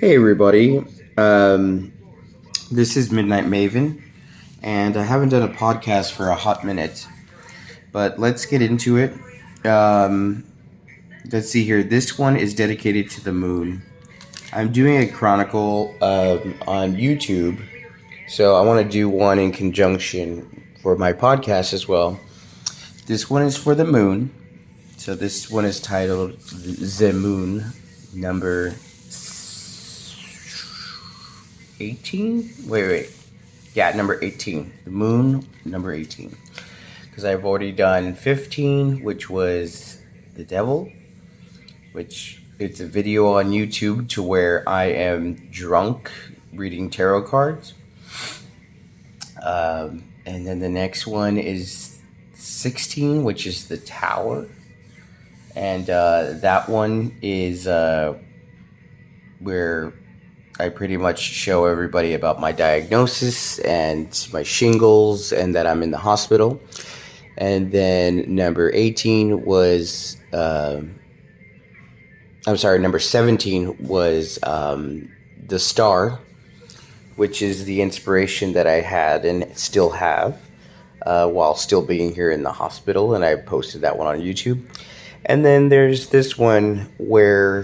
Hey everybody, this is Midnight Maven, and I haven't done a podcast for a hot minute, but let's get into it. Um, let's see here. This one is dedicated to the moon. I'm doing a chronicle on YouTube, so I want to do one in conjunction for my podcast as well. This one is for the moon, so this one is titled The Moon, number 18? Wait. Yeah, number 18. The moon, number 18. Because I've already done 15, which was the devil, which it's a video on YouTube to where I am drunk reading tarot cards. And then the next one is 16, which is the tower. And that one is where I pretty much show everybody about my diagnosis and my shingles and that I'm in the hospital. And then number 18 was, number 17 was the star, which is the inspiration that I had and still have while still being here in the hospital. And I posted that one on YouTube. And then there's this one where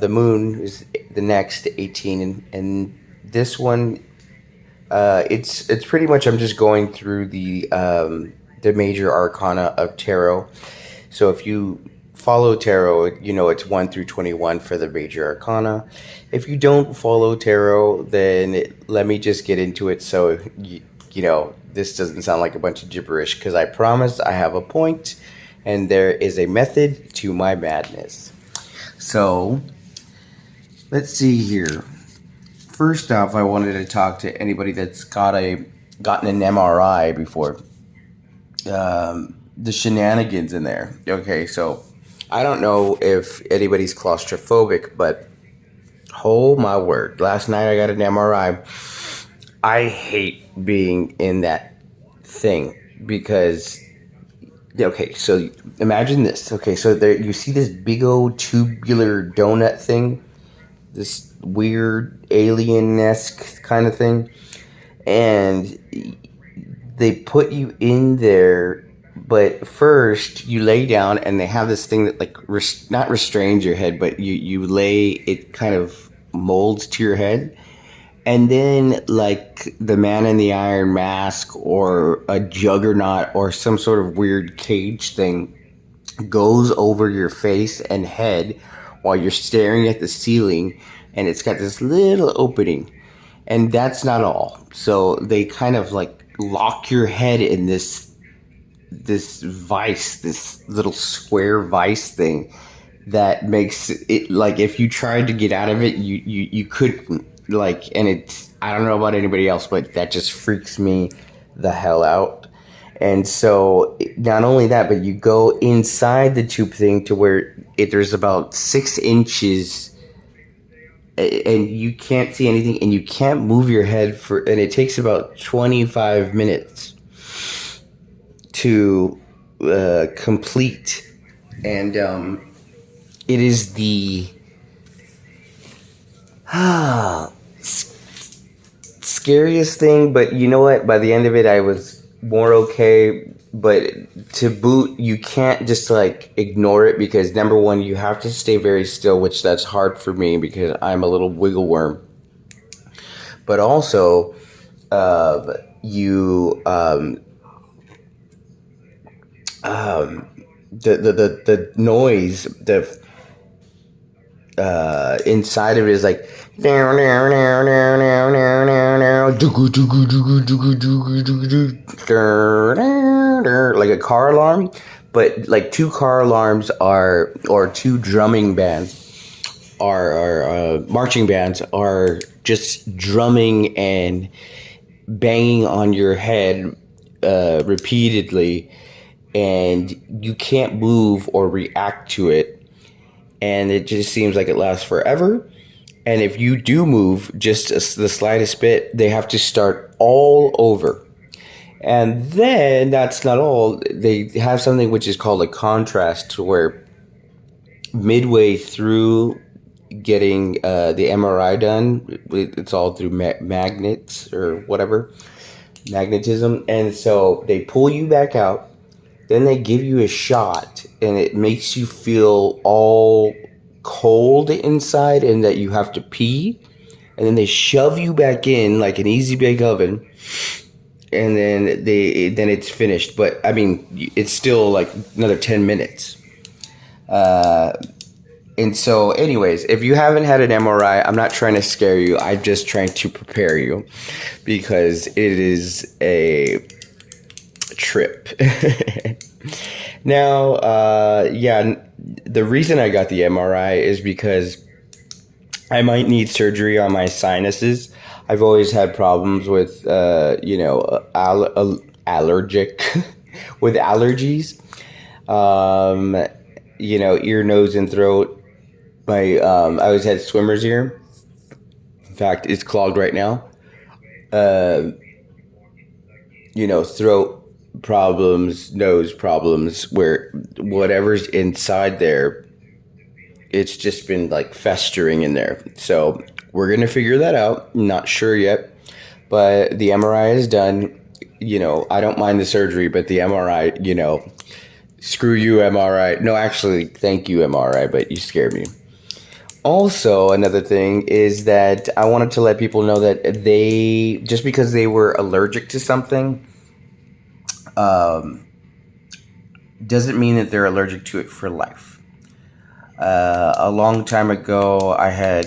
the moon is the next 18, and this one, it's pretty much I'm just going through the major arcana of tarot. So if you follow tarot, you know it's 1 through 21 for the major arcana. If you don't follow tarot, then let me just get into it so you know this doesn't sound like a bunch of gibberish, because I promise I have a point. And there is a method to my madness. So, let's see here. First off, I wanted to talk to anybody that's gotten an MRI before. The shenanigans in there. Okay, so I don't know if anybody's claustrophobic, but oh my word. Last night I got an MRI. I hate being in that thing because... Okay, so imagine this. Okay, so there you see this big old tubular donut thing, this weird alien-esque kind of thing, and they put you in there, but first you lay down and they have this thing that like not restrains your head, but you lay, it kind of molds to your head. And then, like, the Man in the Iron Mask or a juggernaut or some sort of weird cage thing goes over your face and head while you're staring at the ceiling, and it's got this little opening. And that's not all. So they kind of, like, lock your head in this vice, this little square vice thing that makes it, like, if you tried to get out of it, you couldn't. Like, and it's, I don't know about anybody else, but that just freaks me the hell out. And so, not only that, but you go inside the tube thing to where there's about 6 inches, and you can't see anything, and you can't move your head and it takes about 25 minutes to complete. And it is the scariest thing, but you know what? By the end of it, I was more okay. But to boot, you can't just like ignore it, because number one, you have to stay very still, which that's hard for me because I'm a little wiggle worm. But also, the noise, inside of it is like like a car alarm, but like 2 car alarms or 2 drumming bands are marching bands are just drumming and banging on your head repeatedly, and you can't move or react to it. And it just seems like it lasts forever. And if you do move just the slightest bit, they have to start all over. And then that's not all. They have something which is called a contrast, to where midway through getting the MRI done. It's all through magnets or whatever, magnetism. And so they pull you back out. Then they give you a shot, and it makes you feel all cold inside and that you have to pee. And then they shove you back in like an easy bake oven. And then it's finished. But, I mean, it's still like another 10 minutes. And so, anyways, if you haven't had an MRI, I'm not trying to scare you. I'm just trying to prepare you because it is a trip. Now, the reason I got the MRI is because I might need surgery on my sinuses. I've always had problems with, allergic, with allergies. Ear, nose, and throat. I always had swimmer's ear. In fact, it's clogged right now. Throat problems, nose problems, where whatever's inside there, it's just been like festering in there. So we're going to figure that out. Not sure yet, but the MRI is done. I don't mind the surgery, but the MRI, screw you, MRI. No, actually, thank you, MRI, but you scared me. Also, another thing is that I wanted to let people know that just because they were allergic to something, doesn't mean that they're allergic to it for life. A long time ago, I had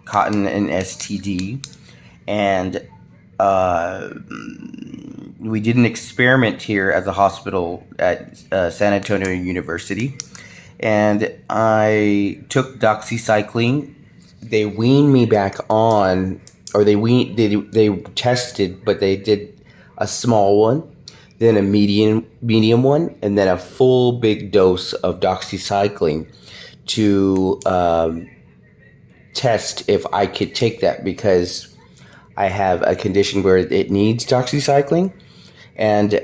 gotten an STD, and we did an experiment here at the hospital at San Antonio University, and I took doxycycline. They weaned me back on, or they tested, but they did a small one, then a medium one, and then a full big dose of doxycycline to test if I could take that, because I have a condition where it needs doxycycline. And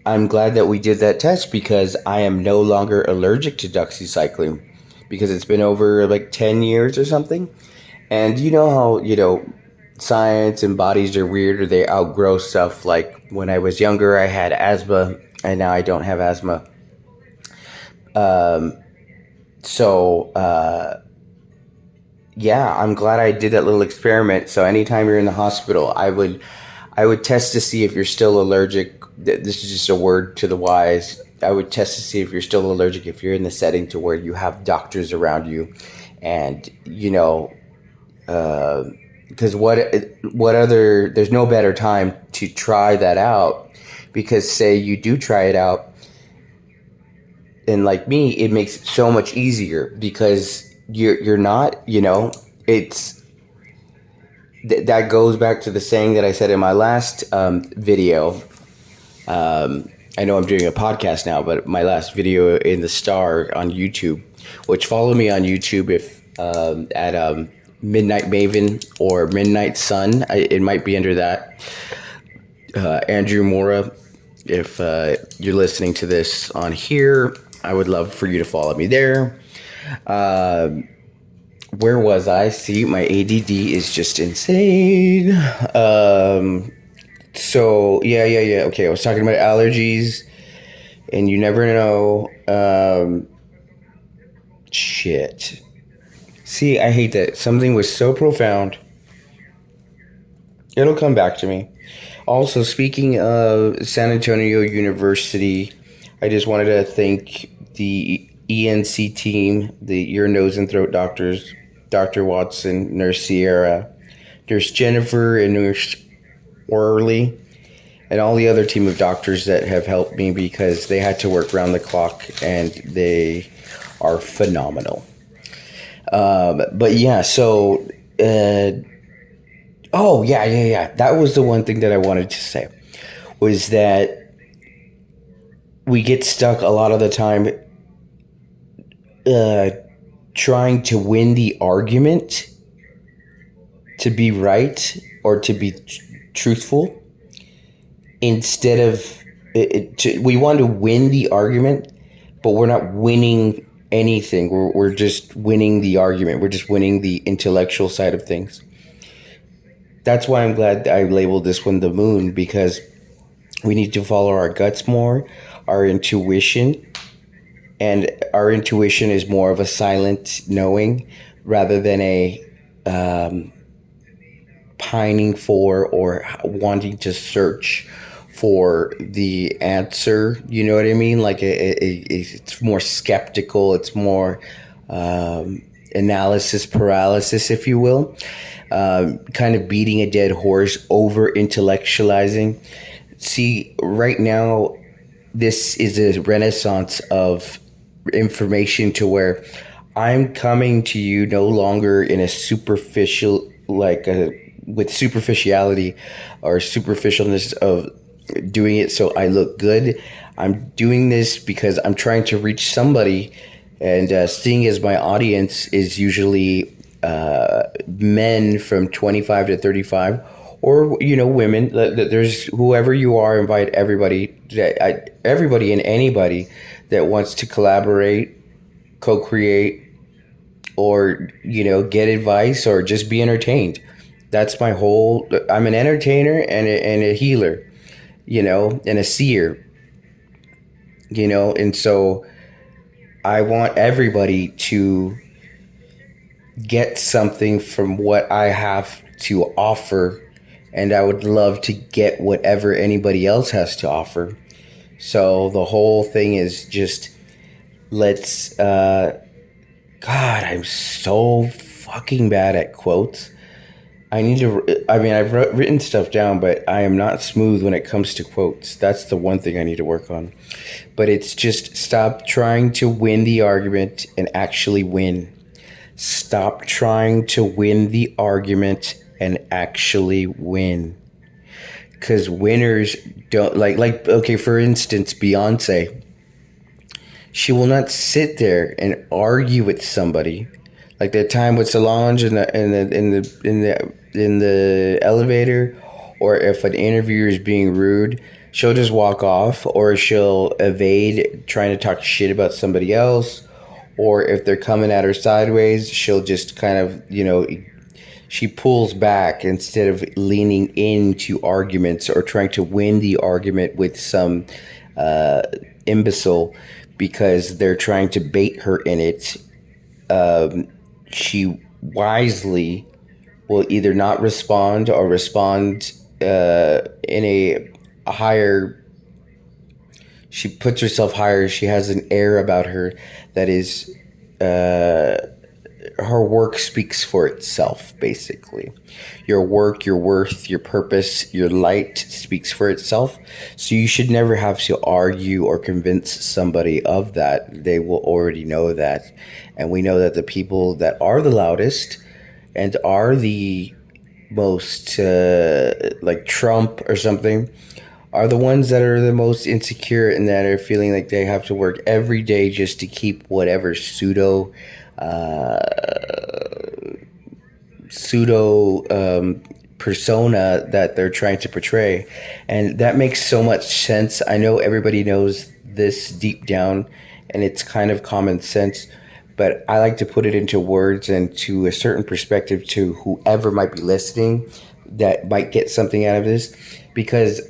I'm glad that we did that test, because I am no longer allergic to doxycycline, because it's been over like 10 years or something. And you know how, science and bodies are weird, or they outgrow stuff. Like when I was younger, I had asthma, and now I don't have asthma. I'm glad I did that little experiment. So anytime you're in the hospital, I would test to see if you're still allergic. This is just a word to the wise. I would test to see if you're still allergic if you're in the setting to where you have doctors around you. And, because there's no better time to try that out, because say you do try it out, and like me, it makes it so much easier, because you're not, it's that goes back to the saying that I said in my last video. I know I'm doing a podcast now, but my last video in the Star on YouTube, which follow me on YouTube if at Midnight Maven or Midnight Sun. It might be under that. Andrew Mora, if you're listening to this on here, I would love for you to follow me there. Where was I? See, my ADD is just insane. So, yeah. Okay, I was talking about allergies, and you never know. Shit. See, I hate that. Something was so profound. It'll come back to me. Also, speaking of San Antonio University, I just wanted to thank the ENC team, the ear, nose, and throat doctors, Dr. Watson, Nurse Sierra, Nurse Jennifer, and Nurse Worley, and all the other team of doctors that have helped me, because they had to work around the clock, and they are phenomenal. But yeah, so, that was the one thing that I wanted to say, was that we get stuck a lot of the time trying to win the argument to be right or to be truthful, instead of we want to win the argument, but we're not winning anything. We're just winning the argument. We're just winning the intellectual side of things. That's why I'm glad I labeled this one the moon, because we need to follow our guts more, our intuition. And our intuition is more of a silent knowing rather than a pining for or wanting to search for the answer. You know what I mean? Like it's more skeptical. It's more analysis paralysis, if you will. Kind of beating a dead horse, over intellectualizing. See, right now, this is a renaissance of information to where I'm coming to you no longer in a superficial, with superficiality or superficialness of doing it so I look good. I'm doing this because I'm trying to reach somebody, and seeing as my audience is usually men from 25 to 35, or women. There's whoever you are. Invite everybody, everybody and anybody that wants to collaborate, co-create, or get advice or just be entertained. That's my whole. I'm an entertainer and a healer, and a seer, and so I want everybody to get something from what I have to offer, and I would love to get whatever anybody else has to offer. So the whole thing is just, let's God, I'm so fucking bad at quotes. I've written stuff down, but I am not smooth when it comes to quotes. That's the one thing I need to work on. But it's just, stop trying to win the argument and actually win. Stop trying to win the argument and actually win. Because winners don't, okay, for instance, Beyonce. She will not sit there and argue with somebody. Like that time with Solange in the elevator, or if an interviewer is being rude, she'll just walk off, or she'll evade trying to talk shit about somebody else, or if they're coming at her sideways, she'll just kind of, she pulls back instead of leaning into arguments or trying to win the argument with some imbecile because they're trying to bait her in it. She wisely will either not respond or respond in a higher. She puts herself higher. She has an air about her that is, her work speaks for itself, basically. Your work, your worth, your purpose, your light speaks for itself. So you should never have to argue or convince somebody of that. They will already know that. And we know that the people that are the loudest and are the most, like Trump or something, are the ones that are the most insecure and that are feeling like they have to work every day just to keep whatever pseudo persona that they're trying to portray. And that makes so much sense. I know everybody knows this deep down, and it's kind of common sense, but I like to put it into words and to a certain perspective to whoever might be listening that might get something out of this, because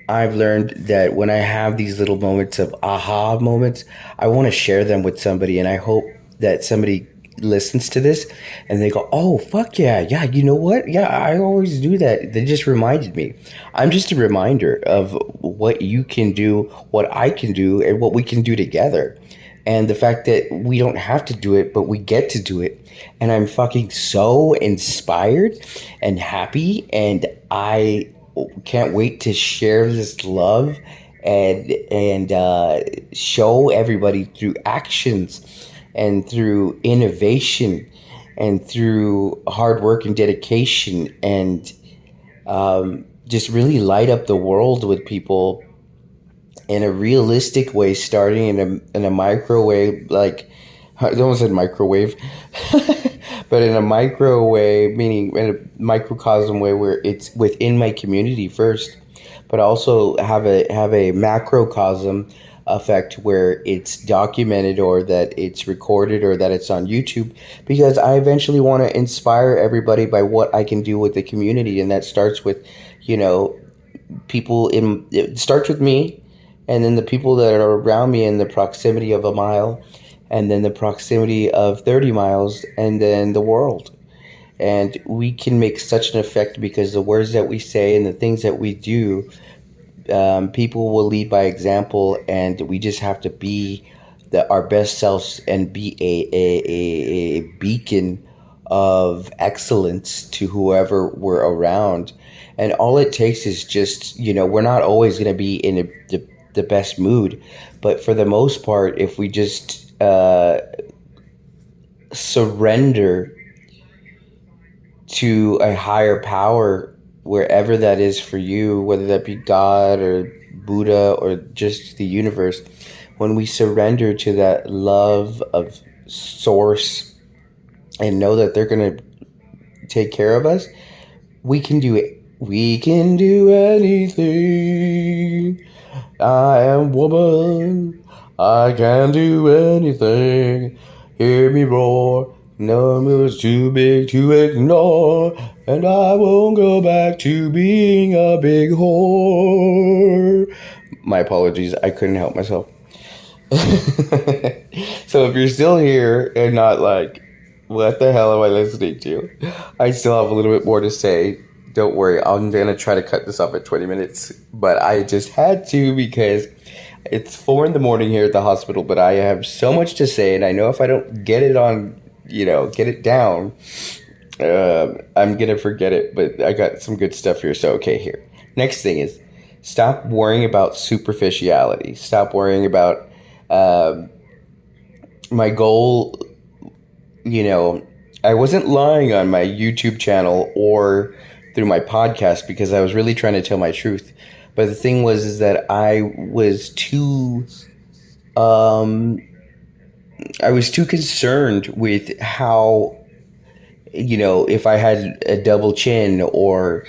I've learned that when I have these little moments of aha moments, I want to share them with somebody, and I hope that somebody listens to this and they go, oh, fuck yeah, you know what? Yeah, I always do that. They just reminded me. I'm just a reminder of what you can do, what I can do, and what we can do together. And the fact that we don't have to do it, but we get to do it. And I'm fucking so inspired and happy, and I can't wait to share this love and show everybody through actions and through innovation and through hard work and dedication, and just really light up the world with people in a realistic way, starting in a microwave, like I almost said microwave, but in a microwave, meaning in a microcosm way where it's within my community first, but also have a macrocosm effect where it's documented or that it's recorded or that it's on YouTube, because I eventually want to inspire everybody by what I can do with the community. And that starts with, you know, it starts with me, and then the people that are around me in the proximity of a mile, and then the proximity of 30 miles, and then the world. And we can make such an effect because the words that we say and the things that we do, people will lead by example, and we just have to be our best selves and be a beacon of excellence to whoever we're around. And all it takes is just, you know, we're not always going to be in the best mood, but for the most part, if we just surrender to a higher power, wherever that is for you, whether that be God or Buddha or just the universe, when we surrender to that love of source and know that they're going to take care of us, we can do it. We can do anything. I am woman. I can do anything. Hear me roar. No move's too big to ignore, and I won't go back to being a big whore. My apologies, I couldn't help myself. So if you're still here and not like, what the hell am I listening to? I still have a little bit more to say. Don't worry, I'm going to try to cut this off at 20 minutes. But I just had to because it's 4 in the morning here at the hospital. But I have so much to say, and I know if I don't get it on, get it down, I'm going to forget it. But I got some good stuff here. So, okay, here. Next thing is, stop worrying about superficiality. Stop worrying about my goal. I wasn't lying on my YouTube channel or through my podcast because I was really trying to tell my truth. But the thing is that I was too concerned with how, if I had a double chin or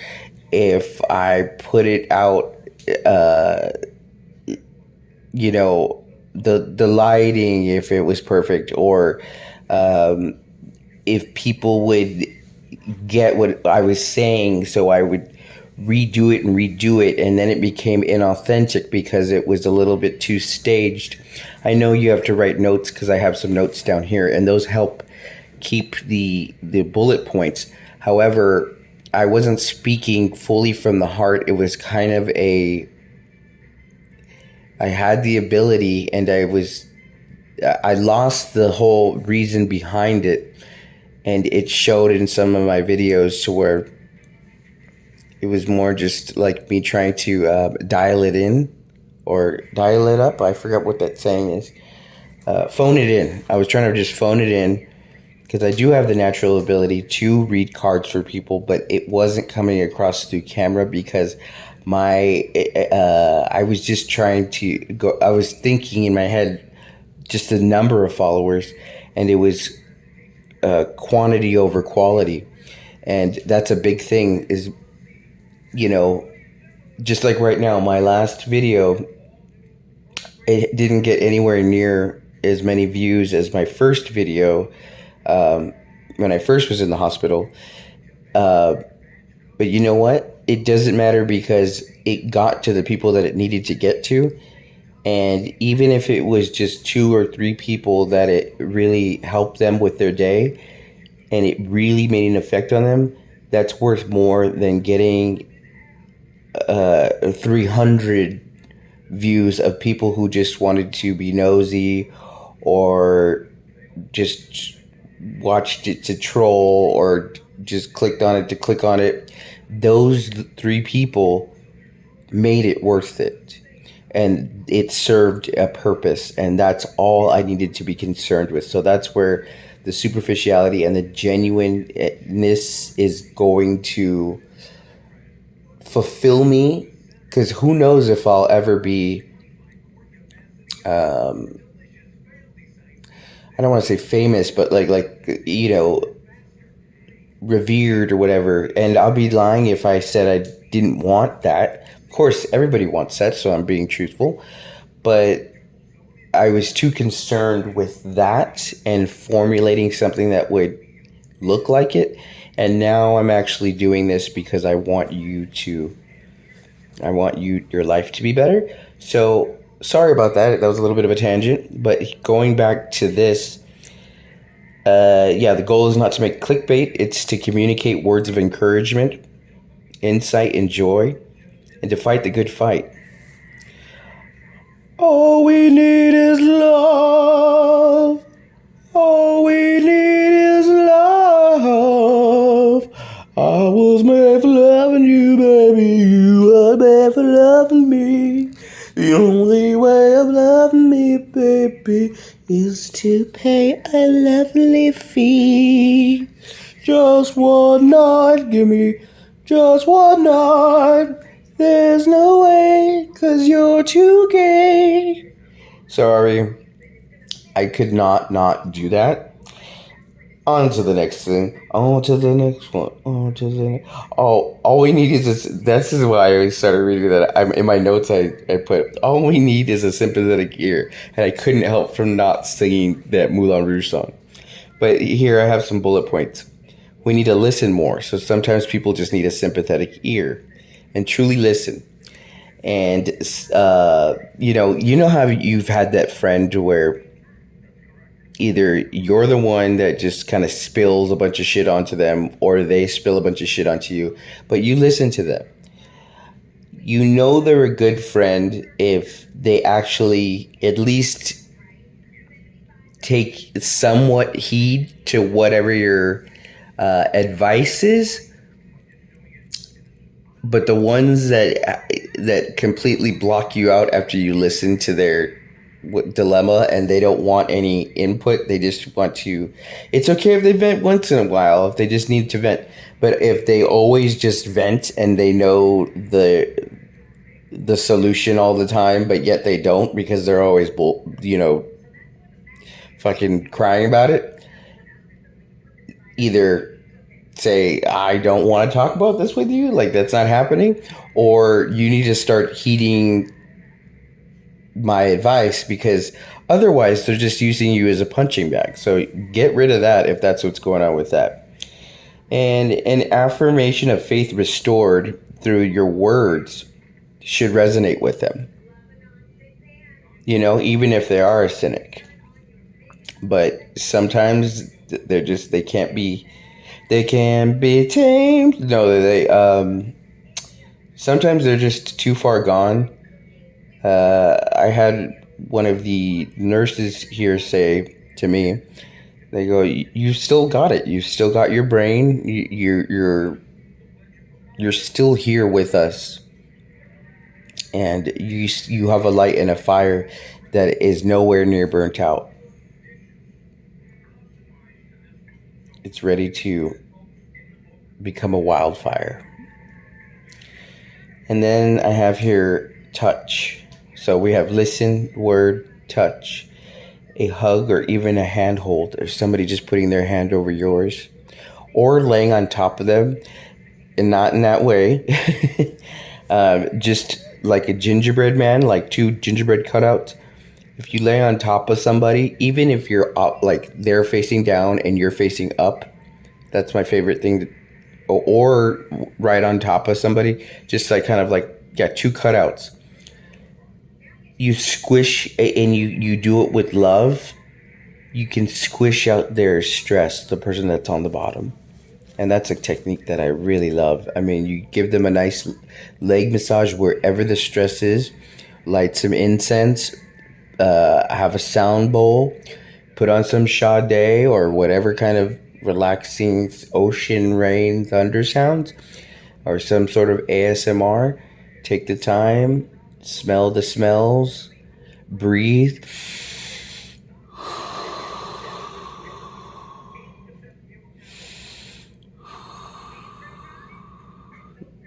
if I put it out, the lighting, if it was perfect, or if people would get what I was saying, so I would redo it, and then it became inauthentic because it was a little bit too staged. I know you have to write notes because I have some notes down here, and those help keep the bullet points. However, I wasn't speaking fully from the heart. It was kind of I had the ability, and I lost the whole reason behind it. And it showed in some of my videos to where it was more just like me trying to dial it in or dial it up. I forgot what that saying is. Phone it in. I was trying to just phone it in because I do have the natural ability to read cards for people, but it wasn't coming across through camera because I was just trying to go. I was thinking in my head just the number of followers, and it was quantity over quality. And that's a big thing is, just like right now, my last video, it didn't get anywhere near as many views as my first video when I first was in the hospital. But you know what? It doesn't matter because it got to the people that it needed to get to. And even if it was just 2 or 3 people that it really helped them with their day and it really made an effect on them, that's worth more than getting 300 views of people who just wanted to be nosy or just watched it to troll or just clicked on it to click on it. Those 3 people made it worth it. And it served a purpose, and that's all I needed to be concerned with. So that's where the superficiality and the genuineness is going to fulfill me, because who knows if I'll ever be, I don't want to say famous, but like revered or whatever. And I'll be lying if I said I didn't want that. Of course, everybody wants that, so I'm being truthful. But I was too concerned with that and formulating something that would look like it. And now I'm actually doing this because I want your life to be better. So sorry about that. That was a little bit of a tangent. But going back to this, yeah, the goal is not to make clickbait. It's to communicate words of encouragement, insight, and joy, and to fight the good fight. All we need is love. All we need is love. I was made for loving you, baby. You were made for loving me. The only way of loving me, baby, is to pay a lovely fee. Just one night, give me just one night. There's no way, 'cause you're too gay. Sorry, I could not do that. On to the next thing. On to the next one. On to the next. Oh, all we need is this. This is why I started reading that. In my notes, I put, all we need is a sympathetic ear. And I couldn't help from not singing that Moulin Rouge song. But here I have some bullet points. We need to listen more. So sometimes people just need a sympathetic ear. And truly listen. And, you know how you've had that friend where either you're the one that just kind of spills a bunch of shit onto them, or they spill a bunch of shit onto you, but you listen to them. You know they're a good friend if they actually at least take somewhat heed to whatever your advice is. But the ones that completely block you out after you listen to their dilemma and they don't want any input, they just want to, it's okay if they vent once in a while, if they just need to vent. But if they always just vent and they know the solution all the time, but yet they don't because they're always fucking crying about it, either say, I don't want to talk about this with you, like that's not happening, or you need to start heeding my advice, because otherwise they're just using you as a punching bag. So get rid of that if that's what's going on with that. And an affirmation of faith restored through your words should resonate with them, even if they are a cynic. But sometimes they can't be tamed. No, sometimes they're just too far gone. I had one of the nurses here say to me, they go, "You still got it. You still got your brain. You're still here with us, and you have a light and a fire that is nowhere near burnt out. It's ready to become a wildfire." And then I have here touch. So we have listen, word, touch, a hug, or even a handhold, or somebody just putting their hand over yours, or laying on top of them, and not in that way. Just like a gingerbread man, like two gingerbread cutouts. If you lay on top of somebody, even if you're up, like they're facing down and you're facing up, that's my favorite thing. Or right on top of somebody, just like kind of like, two cutouts. You squish, and you do it with love, you can squish out their stress, the person that's on the bottom. And that's a technique that I really love. I mean, you give them a nice leg massage wherever the stress is, light some incense, have a sound bowl, put on some Sade or whatever kind of relaxing ocean rain thunder sounds, or some sort of ASMR. Take the time, smell the smells, breathe.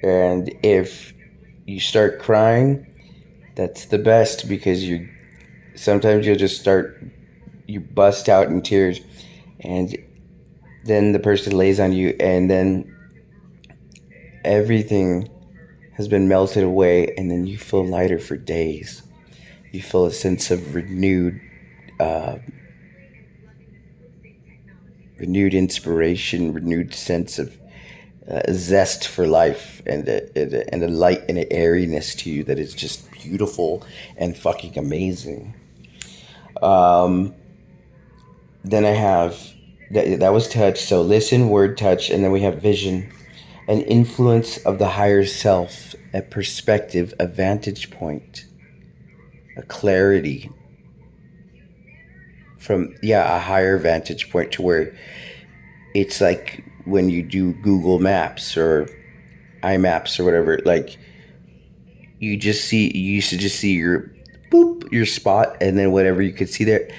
And if you start crying, that's the best, because sometimes you'll just you bust out in tears, and then the person lays on you, and then everything has been melted away, and then you feel lighter for days. You feel a sense of uh, renewed inspiration, renewed sense of zest for life, and a light and an airiness to you that is just beautiful and fucking amazing. Um, then I have that was touch. So listen, word, touch, and then we have vision, an influence of the higher self, a perspective, a vantage point, a clarity from a higher vantage point to where it's like when you do Google Maps or iMaps or whatever, like you used to just see your spot, and then whatever you could see there,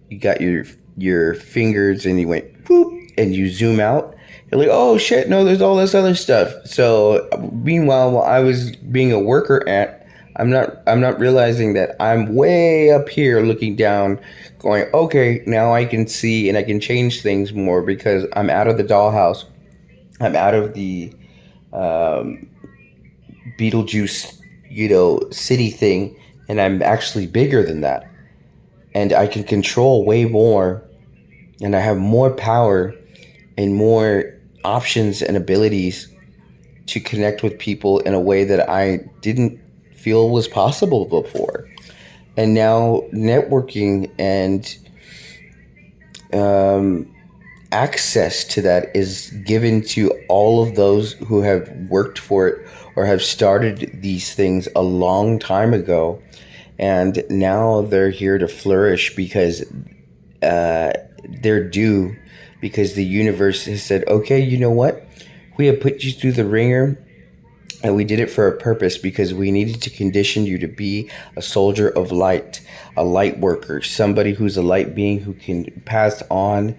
you got your fingers, and you went boop, and you zoom out. You're like, oh shit, no, there's all this other stuff. So meanwhile, while I was being a worker ant, I'm not realizing that I'm way up here looking down, going, okay, now I can see and I can change things more because I'm out of the dollhouse. I'm out of the Beetlejuice, city thing, and I'm actually bigger than that. And I can control way more, and I have more power and more options and abilities to connect with people in a way that I didn't feel was possible before. And now networking and access to that is given to all of those who have worked for it or have started these things a long time ago, and now they're here to flourish because they're due, because the universe has said, okay, you know what, we have put you through the ringer, and we did it for a purpose, because we needed to condition you to be a soldier of light, a light worker, somebody who's a light being who can pass on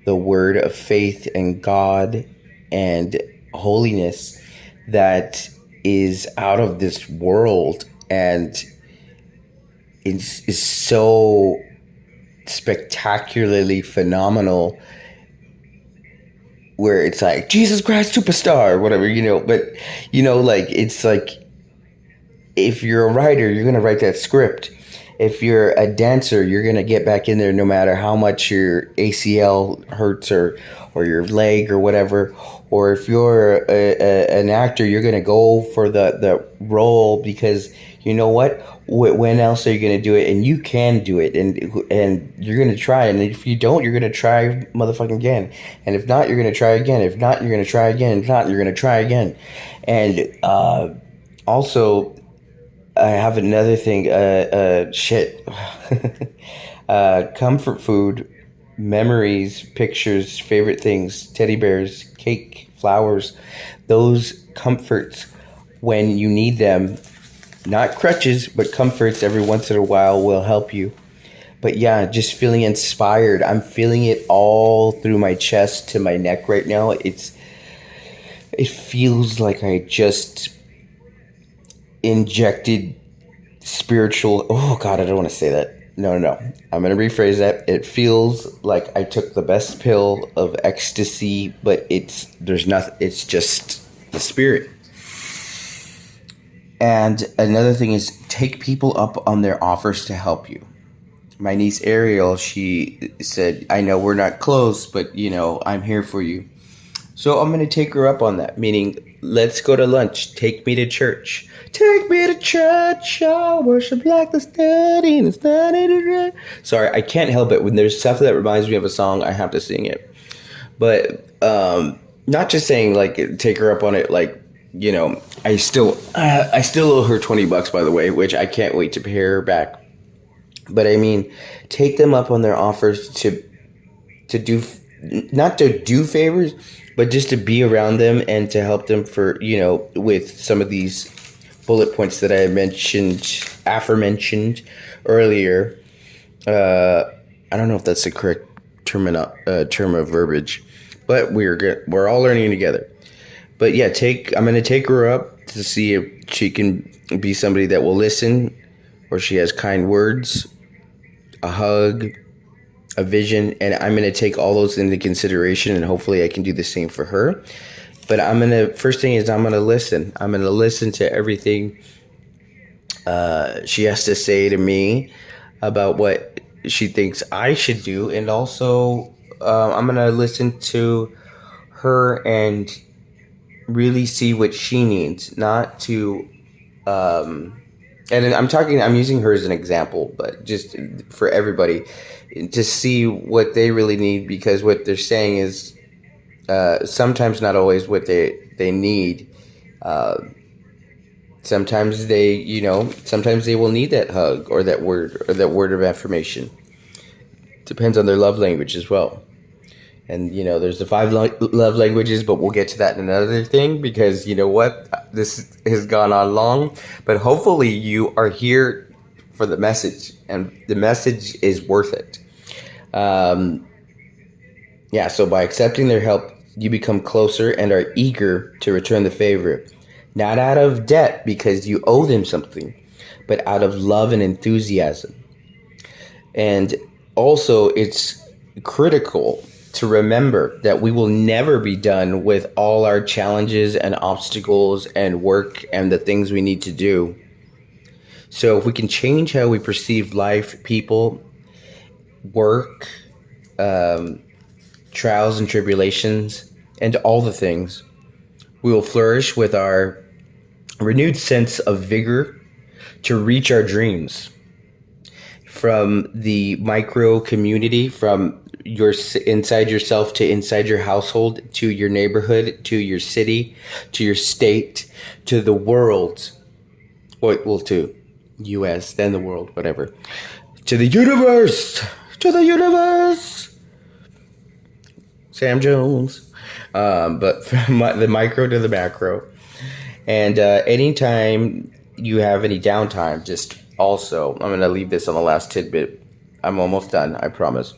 the word of faith and God and holiness that is out of this world and is so spectacularly phenomenal, where it's like Jesus Christ superstar or whatever, but like, it's like, if you're a writer, you're going to write that script. If you're a dancer, you're going to get back in there no matter how much your ACL hurts or your leg or whatever. Or if you're an actor, you're going to go for the role, because you know what? When else are you going to do it? And you can do it, and you're going to try. And if you don't, you're going to try motherfucking again. And if not, you're going to try again. If not, you're going to try again. If not, you're going to try again. And also, I have another thing. Comfort food, memories, pictures, favorite things, teddy bears, cake, flowers, those comforts when you need them. Not crutches, but comforts every once in a while will help you. But yeah, just feeling inspired. I'm feeling it all through my chest to my neck right now. It feels like I just injected spiritual. Oh God, I don't want to say that. No. I'm going to rephrase that. It feels like I took the best pill of ecstasy, but there's nothing. It's just the spirit. And another thing is, take people up on their offers to help you. My niece Ariel, she said, I know we're not close, but I'm here for you. So I'm going to take her up on that, meaning, let's go to lunch. Take me to church. Take me to church. I worship like the study and the study. Sorry, I can't help it. When there's stuff that reminds me of a song, I have to sing it. But not just saying, like, take her up on it, like, I still owe her $20, by the way, which I can't wait to pay her back. But I mean, take them up on their offers to do, not to do favors, but just to be around them and to help them for, with some of these bullet points that I aforementioned earlier. I don't know if that's the correct term of verbiage, but we're all learning together. But yeah, I'm going to take her up to see if she can be somebody that will listen, or she has kind words, a hug, a vision, and I'm going to take all those into consideration, and hopefully I can do the same for her. But first thing is, I'm going to listen. I'm going to listen to everything she has to say to me about what she thinks I should do, and also I'm gonna listen to her and really see what she needs, not to. And I'm using her as an example, but just for everybody to see what they really need, because what they're saying is sometimes not always what they need. Uh, sometimes sometimes they will need that hug or that word of affirmation. Depends on their love language as well. And there's the five love languages, but we'll get to that in another thing, because you know what, this has gone on long, but hopefully you are here for the message, and the message is worth it. Yeah, so by accepting their help, you become closer and are eager to return the favor, not out of debt because you owe them something, but out of love and enthusiasm. And also, it's critical to remember that we will never be done with all our challenges and obstacles and work and the things we need to do. So if we can change how we perceive life, people, work, trials and tribulations, and all the things, we will flourish with our renewed sense of vigor to reach our dreams. From the micro community, from your inside yourself to inside your household, to your neighborhood, to your city, to your state, to the world. Well, to U.S., then the world, whatever. To the universe! To the universe! Sam Jones. But from the micro to the macro. And anytime you have any downtime, just also, I'm going to leave this on the last tidbit. I'm almost done, I promise.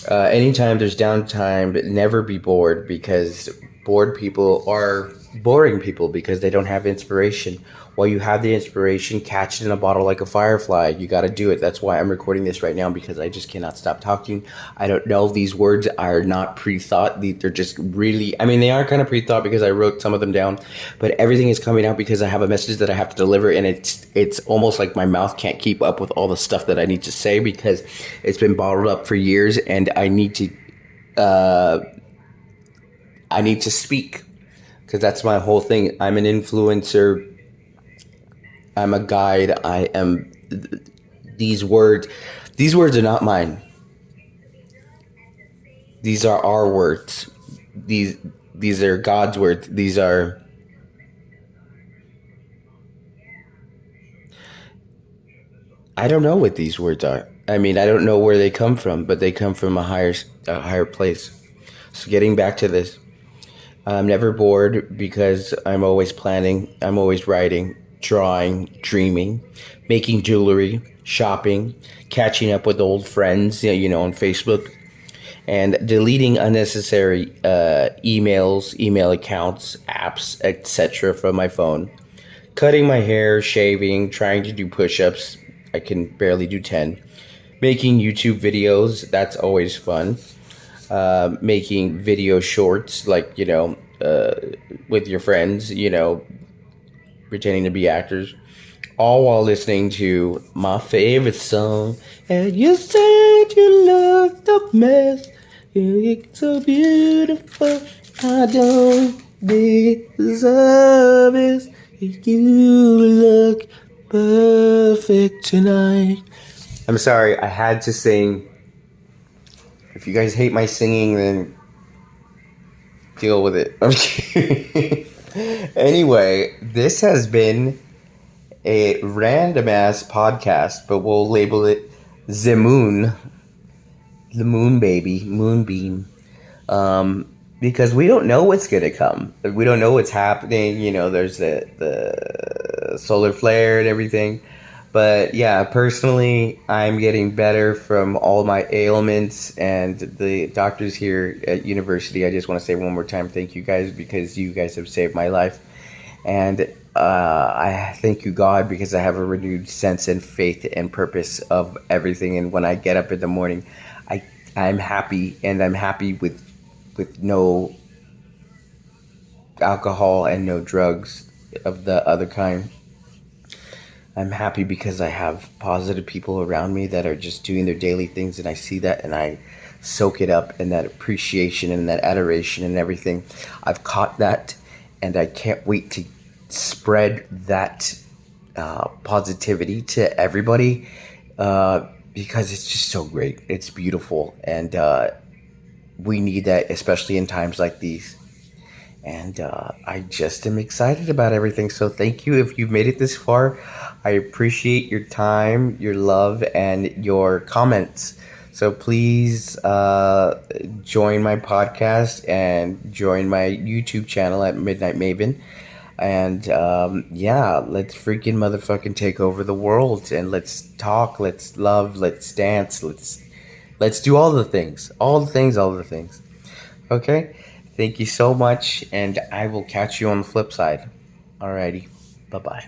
Anytime there's downtime, never be bored, because bored people are boring people because they don't have inspiration. While you have the inspiration, catch it in a bottle like a firefly. You got to do it. That's why I'm recording this right now, because I just cannot stop talking. I don't know. These words are not pre-thought. They're just really, they are kind of pre-thought because I wrote some of them down, but everything is coming out because I have a message that I have to deliver, and it's almost like my mouth can't keep up with all the stuff that I need to say because it's been bottled up for years, and I need to speak, because that's my whole thing. I'm an influencer. I'm a guide. I am these words. These words are not mine. These are our words. These are God's words. These are I don't know what these words are. I don't know where they come from, but they come from a higher place. So getting back to this, I'm never bored because I'm always planning. I'm always writing, drawing, dreaming, making jewelry, shopping, catching up with old friends, on Facebook, and deleting unnecessary emails, email accounts, apps, etc. from my phone. Cutting my hair, shaving, trying to do push-ups. I can barely do 10. Making YouTube videos. That's always fun. Making video shorts, like, with your friends, pretending to be actors, all while listening to my favorite song. And you said you looked a mess, you look so beautiful, I don't deserve it, you look perfect tonight. I'm sorry, I had to sing. If you guys hate my singing, then deal with it. Okay. Anyway, this has been a random ass podcast, but we'll label it The Moon. The Moon Baby. Moonbeam. Because we don't know what's gonna come. We don't know what's happening. There's the solar flare and everything. But yeah, personally, I'm getting better from all my ailments, and the doctors here at university, I just want to say one more time, thank you guys, because you guys have saved my life. And I thank you, God, because I have a renewed sense and faith and purpose of everything. And when I get up in the morning, I'm happy, and I'm happy with no alcohol and no drugs of the other kind. I'm happy because I have positive people around me that are just doing their daily things, and I see that and I soak it up, and that appreciation and that adoration and everything. I've caught that, and I can't wait to spread that positivity to everybody because it's just so great. It's beautiful, and we need that, especially in times like these. And I just am excited about everything. So thank you if you've made it this far. I appreciate your time, your love, and your comments. So please join my podcast and join my YouTube channel at Midnight Maven. And yeah, let's freaking motherfucking take over the world, and let's talk, let's love, let's dance, let's do all the things, all the things, all the things. Okay? Thank you so much, and I will catch you on the flip side. Alrighty. Bye-bye.